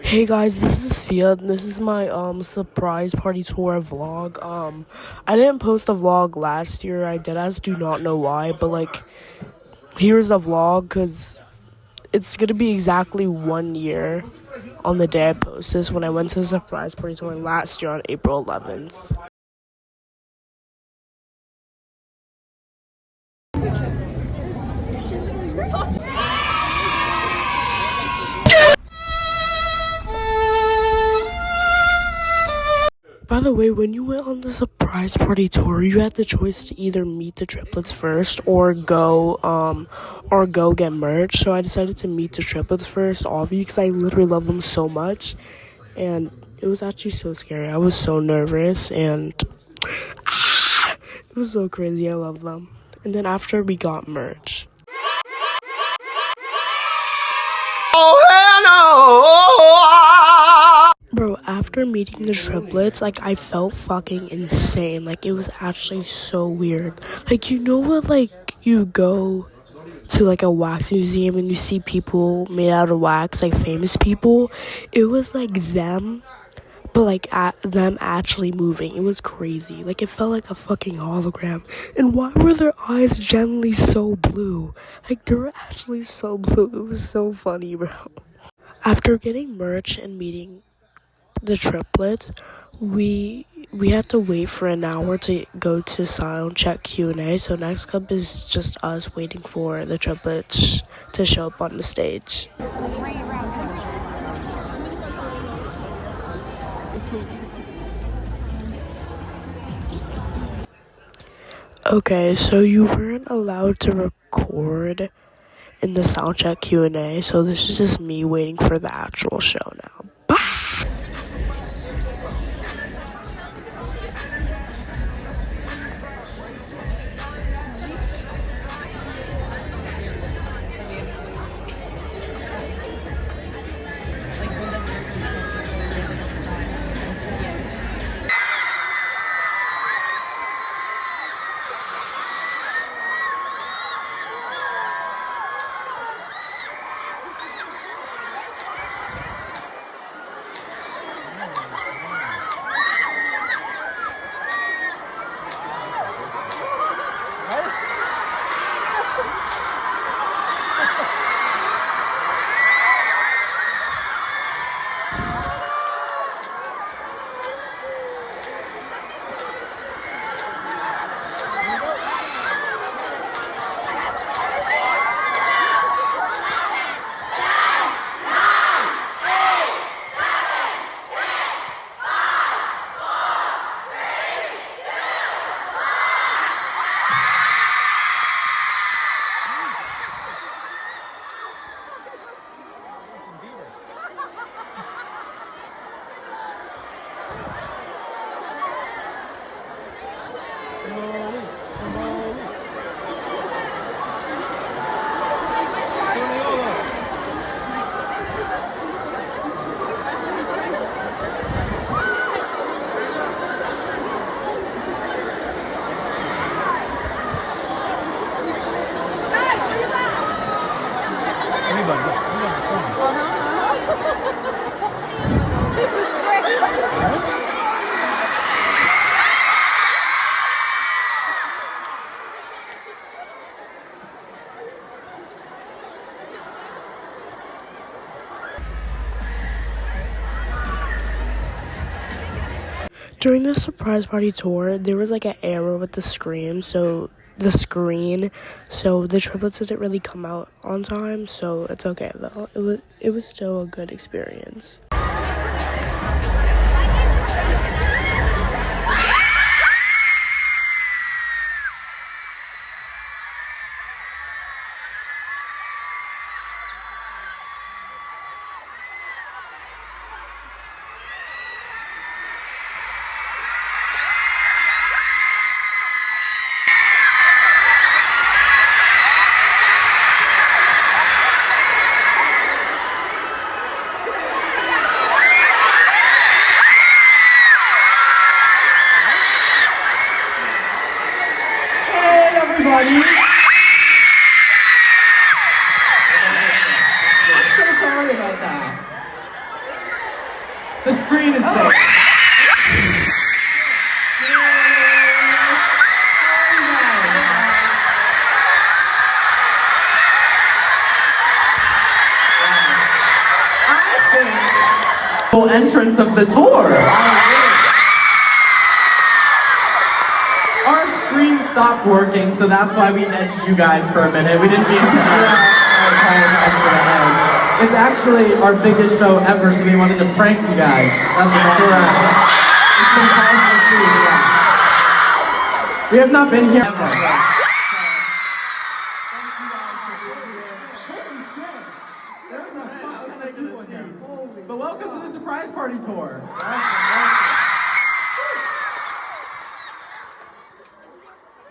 Hey guys, this is Fia. This is my surprise party tour vlog. I didn't post a vlog last year. I deadass do not know why, but here's a vlog because it's gonna be exactly 1 year on the day I post this when I went to the surprise party tour last year on April 11th. By the way, when you went on the surprise party tour, you had the choice to either meet the triplets first or go get merch. So I decided to meet the triplets first, obviously, because I literally love them so much. And it was actually so scary. I was so nervous and it was so crazy. I love them. And then after we got merch. Oh hell no! Bro, after meeting the triplets, I felt fucking insane. It was actually so weird. You know what, you go to, a wax museum and you see people made out of wax, famous people? It was like them, but, them actually moving. It was crazy. It felt like a fucking hologram. And why were their eyes generally so blue? They were actually so blue. It was so funny, bro. After getting merch and meeting the triplets, we had to wait for an hour to go to sound check Q&A. So next up is just us waiting for the triplets to show up on the stage. Okay, so you weren't allowed to record in the soundcheck Q&A, so this is just me waiting for the actual show now. During the surprise party tour, there was an error with the screen, so the triplets didn't really come out on time, so it's okay though. It was still a good experience. Everybody, I'm so sorry about that. The screen is there. Entrance of the tour. Our screen stopped working, so that's why we edged you guys for a minute. We didn't mean to apologize for the edge. It's actually our biggest show ever, so we wanted to prank you guys. That's correct. It's been cosmic too, yeah. We have not been here ever. But welcome to the surprise party tour.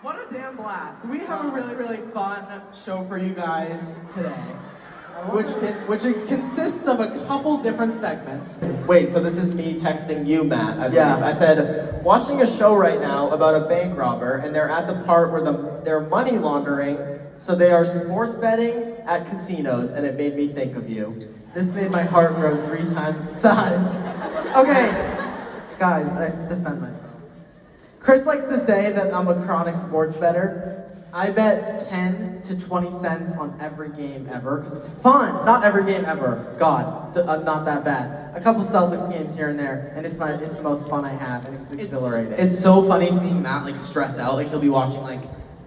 What a damn blast. We have a really, really fun show for you guys today, which consists of a couple different segments. Wait, so this is me texting you, Matt. I said, watching a show right now about a bank robber, and they're at the part where they're money laundering, so they are sports betting at casinos, and it made me think of you. This made my heart grow 3 times its size. Okay, guys, I have to defend myself. Chris likes to say that I'm a chronic sports bettor. I bet 10 to 20 cents on every game ever, because it's fun. Not every game ever. God, not that bad. A couple Celtics games here and there, and it's the most fun I have, and it's exhilarating. It's so funny seeing Matt like stress out. Like he'll be watching like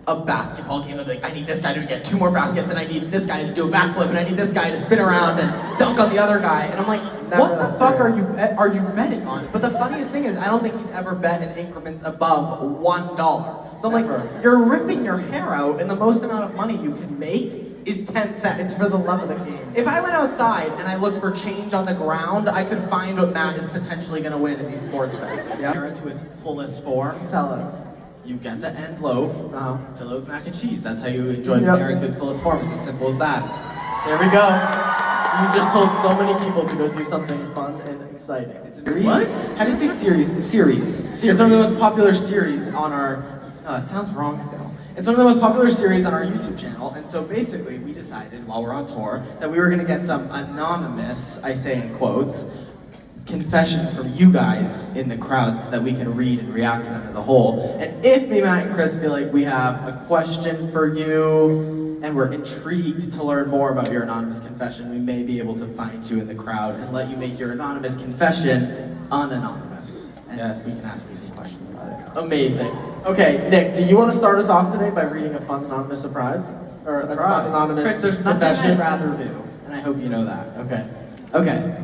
a basketball game and be like, I need this guy to get 2 more baskets, and I need this guy to do a backflip, and I need this guy to spin around and dunk on the other guy. And I'm like, what the fuck are you betting on? But the funniest thing is, I don't think he's ever bet in increments above $1. So I'm like, you're ripping your hair out, and the most amount of money you can make is 10 cents. It's for the love of the game. If I went outside and I looked for change on the ground, I could find what Matt is potentially going to win in these sports bets. Yeah. To its fullest form. Tell us. You get the end loaf, fill it with mac and cheese. That's how you enjoy the carrot to its fullest form. It's as simple as that. There we go. You just told so many people to go do something fun and exciting. It's a series. What? How do you say series? Series. It's one of the most popular series on our... it sounds wrong still. It's one of the most popular series on our YouTube channel, and so basically we decided while we're on tour that we were going to get some anonymous, I say in quotes, confessions from you guys in the crowds so that we can read and react to them as a whole. And if me, Matt, and Chris feel like we have a question for you and we're intrigued to learn more about your anonymous confession, we may be able to find you in the crowd and let you make your anonymous confession unanonymous. And we can ask you some questions about it. Amazing. Okay, Nick, do you want to start us off today by reading a fun anonymous surprise? Or a fun anonymous Chris, there's nothing I'd rather do, and I hope you know that. Okay.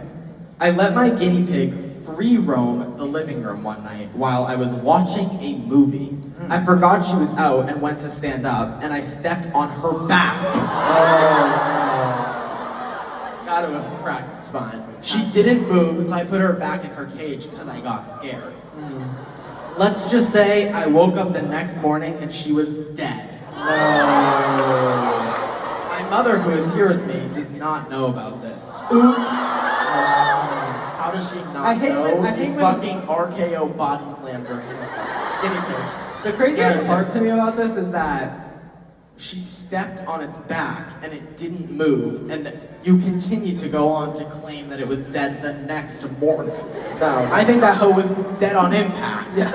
I let my guinea pig free roam the living room one night while I was watching a movie. I forgot she was out and went to stand up, and I stepped on her back. Gotta have cracked the spine. She didn't move, so I put her back in her cage because I got scared. Let's just say I woke up the next morning and she was dead. My mother, who is here with me, does not know about this. Oops. How does she not know? I hate fucking RKO body slammed her guinea pig. The craziest part to me about this is that she stepped on its back and it didn't move, and you continue to go on to claim that it was dead the next morning. No, I think that hoe was dead on impact. Yeah.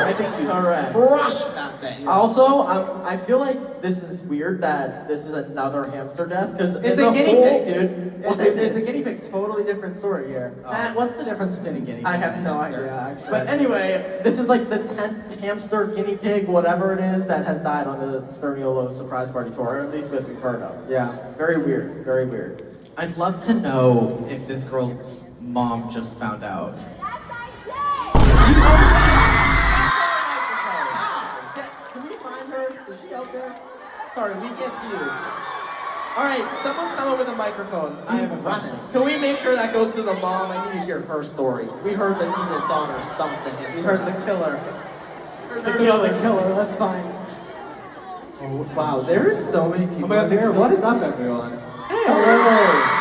I think you crushed that thing. Also, I feel like this is weird that this is another hamster death, because it's a guinea pig, dude. It's a guinea pig. Totally different story here. Matt, what's the difference between a guinea pig? I have no idea, actually. But anyway, this is like the 10th hamster, guinea pig, whatever it is, that has died on the Sturniolo surprise party tour, or at least what we've heard of. Yeah, very weird, very weird. I'd love to know if this girl's mom just found out. Can we find her? Is she out there? Sorry, we can't see you. Alright, someone's come over with a microphone. I have a question. Can we make sure that goes to the mom? I need to hear her story. We heard that Nina's daughter stomped the hamster. We heard the killer. The killer, that's fine. Oh, wow, there is so many people here. What is up, everyone? Hey! Hello!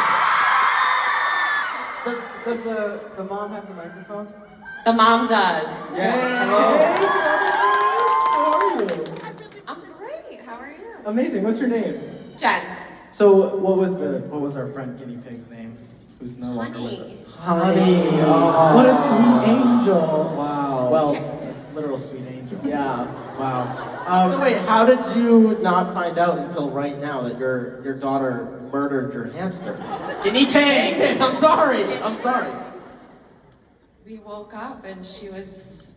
Does the mom have the microphone? The mom does. Yeah. Hello. Hey, how are you? I'm great. How are you? Amazing. What's your name? Jen. So, what was our friend guinea pig's name? who's no longer with us. Honey. Honey, oh, what a sweet angel. Wow. Well, This little sweet angel. yeah, wow. So wait, how did you not find out until right now that your daughter murdered your hamster? Guinea pig! I'm sorry. We woke up and she was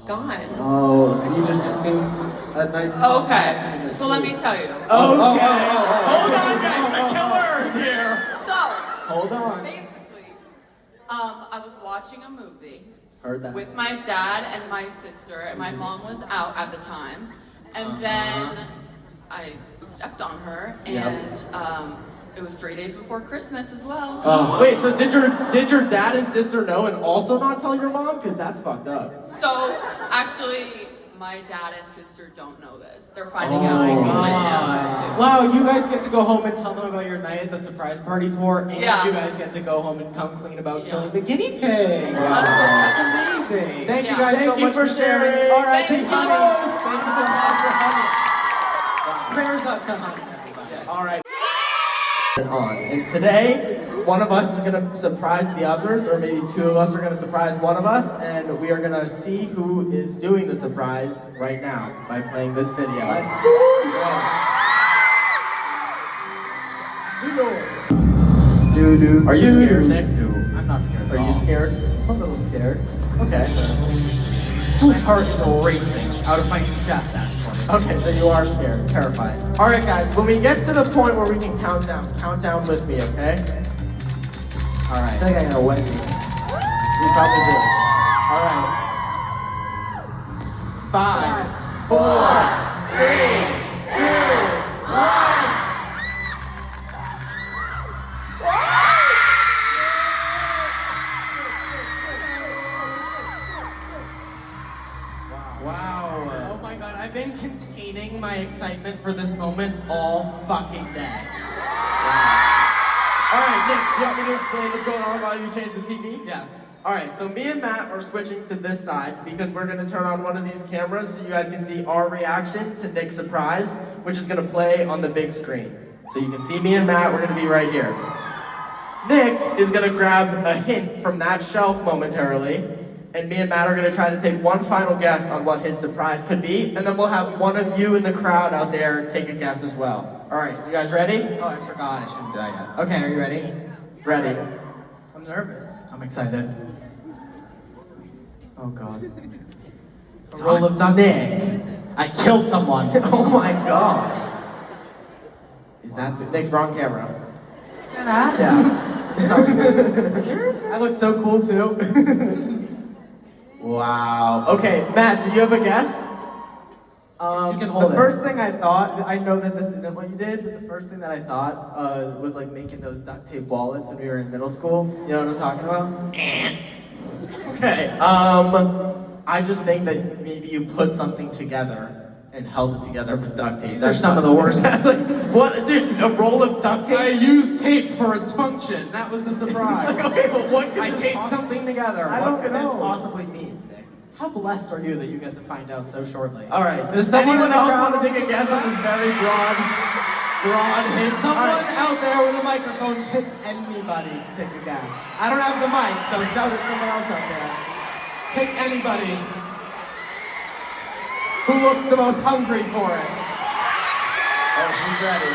gone. Oh, so you just assumed a nice... Okay, so let me tell you. Okay. Hold on, guys. The killer is here. So, Hold on. basically, I was watching a movie Heard that. with my dad and my sister, and my mom was out at the time. And then I stepped on her, and it was 3 days before Christmas as well. Wait, so did your dad and sister know and also not tell your mom? Because that's fucked up. So, actually, my dad and sister don't know this. They're Oh finding out my right god. now. Wow, you guys get to go home and tell them about your night at the surprise party tour, and Yeah. you guys get to go home and come clean about Yeah. killing the guinea pig. Wow. That's amazing. Thank you Yeah. guys so Thank you much for sharing. All right, Thank thank you. honey. Thank you so much for honey. Prayers up to honey. All right. And today, one of us is gonna surprise the others, or maybe two of us are gonna surprise one of us, and we are gonna see who is doing the surprise right now by playing this video. Let's go. Are you scared, Nick? I'm not scared. Are you scared? I'm a little scared. Okay. My heart is racing out of my chest, actually. Okay, so you are scared, terrified. All right, guys. When we get to the point where we can count down with me, okay? All right. I think I got a Wendy. You probably do. All right. 5, 4, 3, 2, 1. Wow. Oh my god, I've been containing my excitement for this moment all fucking day. Alright, Nick, do you want me to explain what's going on while you change the TV? Yes. Alright, so me and Matt are switching to this side because we're gonna turn on one of these cameras so you guys can see our reaction to Nick's surprise, which is gonna play on the big screen. So you can see me and Matt, we're gonna be right here. Nick is gonna grab a hint from that shelf momentarily, and me and Matt are gonna try to take one final guess on what his surprise could be, and then we'll have one of you in the crowd out there take a guess as well. Alright, you guys ready? Oh, I forgot. I shouldn't do that yet. Okay, are you ready? Ready. I'm nervous. I'm excited. Oh god. A roll of duck. Nick. I killed someone. Oh my god. Is that Nick's wrong camera? Yeah. I look so cool too. Wow. Okay, Matt, do you have a guess? You can hold the it. first thing I thought, I know that this isn't what you did, but the first thing that I thought was like making those duct tape wallets when we were in middle school. You know what I'm talking about? Okay. I just think that maybe you put something together and held it together with duct tape. These are some of the worst. That's like, what, dude? A roll of duct tape? I used tape for its function. That was the surprise. Okay, but what could I this taped poss- something together. I What don't could know. this possibly mean, Nick? How blessed are you that you get to find out so shortly? All right. Does Anyone anyone else around- want to take a guess on this very broad hint? Someone All right. out there with a microphone, pick anybody to take a guess. I don't have the mic, so shout at someone else out there. Pick anybody who looks the most hungry for it. Oh, she's ready.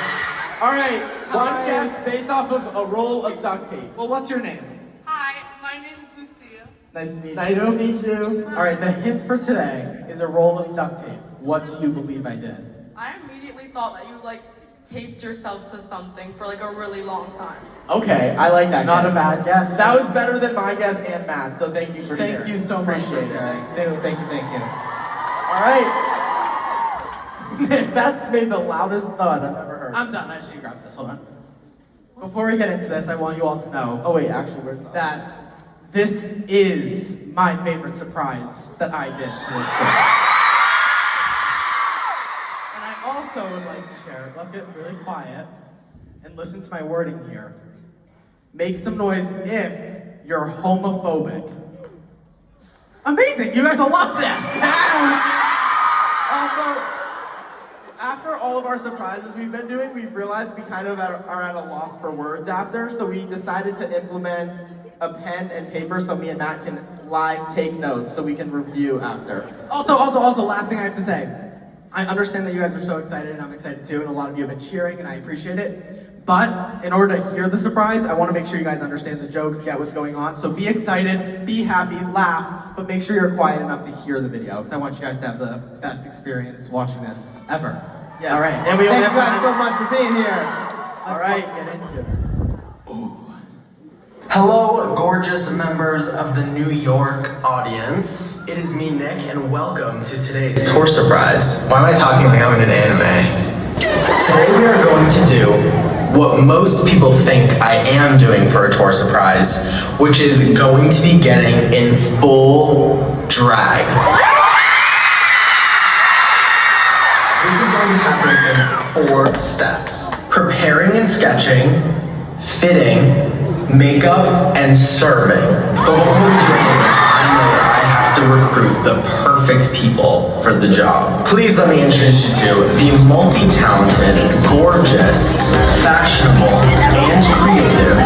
All right. One Hi. guess based off of a roll of duct tape. Well, what's your name? Hi, my name's Lucia. Nice to meet you. Nice to meet you. All right, the hint for today is a roll of duct tape. What do you believe I did? I immediately thought that you taped yourself to something for a really long time. Okay, I like that. Not guess. a bad guess. That was better than my guess and Matt. So thank you for sharing. Thank you so much for Appreciate it. sharing. Thank you. All right. That made the loudest thud I've ever heard. I'm done. I should grab this. Hold on. Before we get into this, I want you all to know Oh wait, actually, where's the that this is my favorite surprise that I did for this trip. And I also would like to share, let's get really quiet and listen to my wording here. Make some noise if you're homophobic. Amazing! You guys will love this! Also, after all of our surprises we've been doing, we've realized we kind of are at a loss for words after, so we decided to implement a pen and paper so me and Matt can live take notes so we can review after. Also, last thing I have to say. I understand that you guys are so excited, and I'm excited too, and a lot of you have been cheering, and I appreciate it. But in order to hear the surprise, I want to make sure you guys understand the jokes, get what's going on. So be excited, be happy, laugh, but make sure you're quiet enough to hear the video, because I want you guys to have the best experience watching this ever. Yes. All right. And we thank you guys so much for being here. All right, get into it. Hello, gorgeous members of the New York audience. It is me, Nick, and welcome to today's tour surprise. Why am I talking like I'm in an anime? Today we are going to do what most people think I am doing for a tour surprise, which is going to be getting in full drag. This is going to happen in 4 steps. Preparing and sketching, fitting, makeup, and serving. But before we do any of this, I know that I have to recruit the perfect people for the job. Please let me introduce you to the multi-talented, gorgeous, fashionable, and creative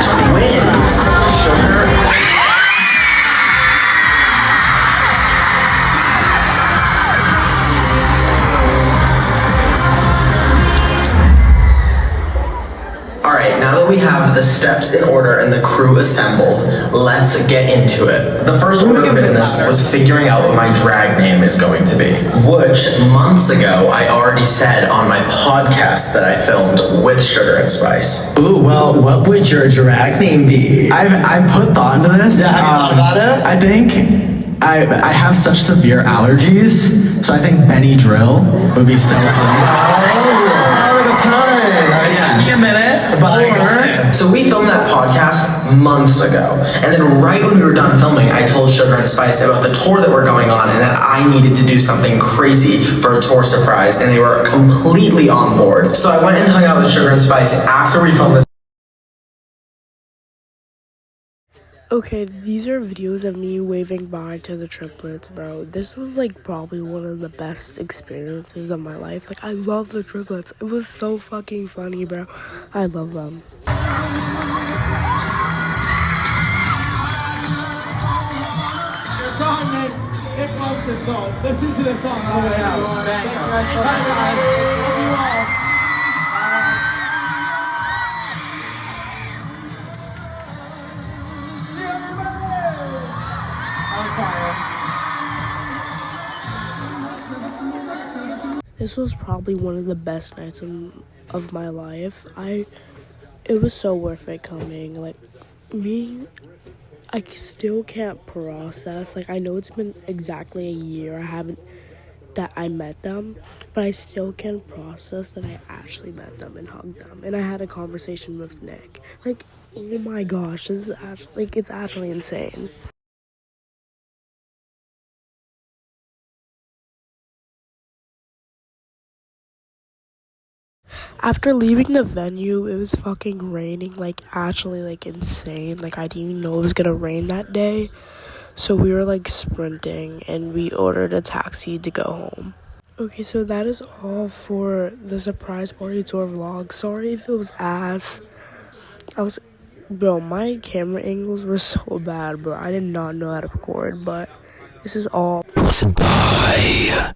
twins, Sugar. Alright, now that we have the steps in order and the crew assembled, let's get into it. The first order of business was figuring out what my drag name is going to be, which months ago I already said on my podcast that I filmed with Sugar and Spice. Ooh, well, what would your drag name be? I've put thought into this. Yeah, have you thought about it? I think I have such severe allergies, so I think Benny Drill would be so funny. Give me a minute, but I got it. So we filmed that podcast months ago, and then right when we were done filming, I told Sugar and Spice about the tour that we're going on and that I needed to do something crazy for a tour surprise, and they were completely on board. So I went and hung out with Sugar and Spice after we filmed this. Okay, these are videos of me waving bye to the triplets, bro. This was like probably one of the best experiences of my life. Like, I love the triplets. It was so fucking funny, bro. I love them. Your song, man. Nick loves this song. Listen to this song on the way out. Thank you guys so much, guys. Love you all. This was probably one of the best nights of my life. It was so worth it coming. Like, I still can't process. Like, I know it's been exactly a year that I met them, but I still can't process that I actually met them and hugged them. And I had a conversation with Nick. Like, oh my gosh, this is actually, like, it's actually insane. After leaving the venue, it was fucking raining, like, actually, like, insane. Like, I didn't even know it was gonna rain that day. So we were, like, sprinting, and we ordered a taxi to go home. Okay, so that is all for the surprise party tour vlog. Sorry if it was ass. Bro, my camera angles were so bad, bro. I did not know how to record, but this is all. Bye.